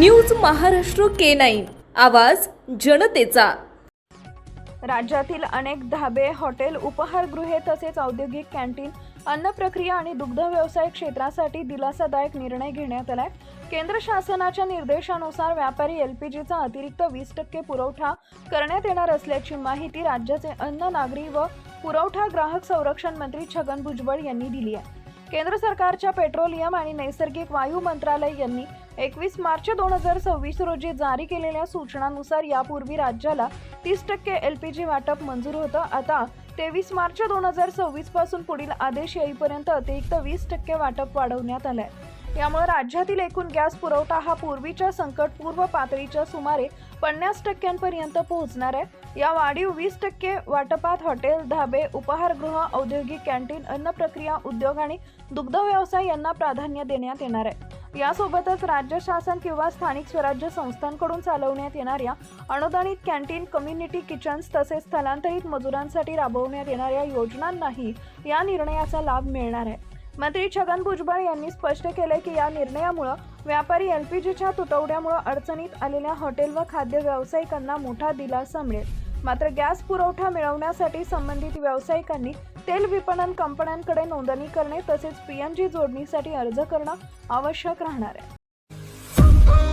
News Maharashtra K9 आवाज जनतेचा। राज्यातील अनेक धाबे, हॉटेल, उपहारगृहे तसेच औद्योगिक कॅन्टीन, अन्न प्रक्रिया आणि दुग्ध व्यवसाय क्षेत्रासाठी दिलासादायक निर्णय घेण्यात आलाय। केंद्र शासनाच्या निर्देशानुसार व्यापारी एलपीजीचा अतिरिक्त 20% पुरवठा करण्यात येणार असल्याची माहिती राज्याचे अन्न, नागरी व पुरवठा ग्राहक संरक्षण मंत्री छगन भुजबळ यांनी दिली आहे। केंद्र सरकारच्या पेट्रोलियम आणि नैसर्गिक वायू मंत्रालय यांनी 21 मार्च 2026 रोजी जारी केलेल्या सूचनानुसार यापूर्वी राज्याला 30% एलपीजी वाटप मंजूर होतं। आता 23 मार्च 2026 पासून पुढील आदेश येईपर्यंत अतिरिक्त 20% वाटप वाढवण्यात आलंय। यामुळे राज्यातील एकूण गॅस पुरवठा हा पूर्वीच्या संकटपूर्व पातळीच्या सुमारे 50% पोहोचणार आहे। या वाढीव 20% वाटपात हॉटेल, धाबे, उपहारगृह, औद्योगिक कॅन्टीन, अन्न प्रक्रिया उद्योग आणि दुग्ध व्यवसाय यांना प्राधान्य देण्यात येणार आहे। यासोबतच राज्य शासन किंवा स्थानिक स्वराज्य संस्थांकडून चालवण्यात येणाऱ्या अनुदानित कॅन्टीन, कम्युनिटी किचन्स तसेच स्थलांतरित मजुरांसाठी राबवण्यात येणाऱ्या योजनांनाही या निर्णयाचा लाभ मिळणार आहे। मंत्री छगन भुजबळ यांनी स्पष्ट केले की या निर्णयामुळे व्यापारी एलपीजीच्या तुटवड्यामुळे अडचणीत आलेल्या हॉटेल व खाद्य व्यावसायिकांना मोठा दिलासा मिळेल। मात्र गॅस पुरवठा मिळवण्यासाठी संबंधित व्यावसायिकांनी तेल विपणन कंपन्यांकडे नोंदणी करणे तसेच पीएनजी जोडणीसाठी अर्ज करणं आवश्यक राहणार आहे।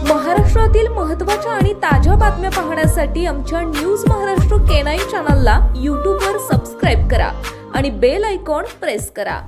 महाराष्ट्रातील महत्त्वाच्या आणि ताज्या बातम्या पाहण्यासाठी आमच्या न्यूज महाराष्ट्र K9 चॅनलला YouTube वर सबस्क्राइब करा आणि बेल आयकॉन प्रेस करा।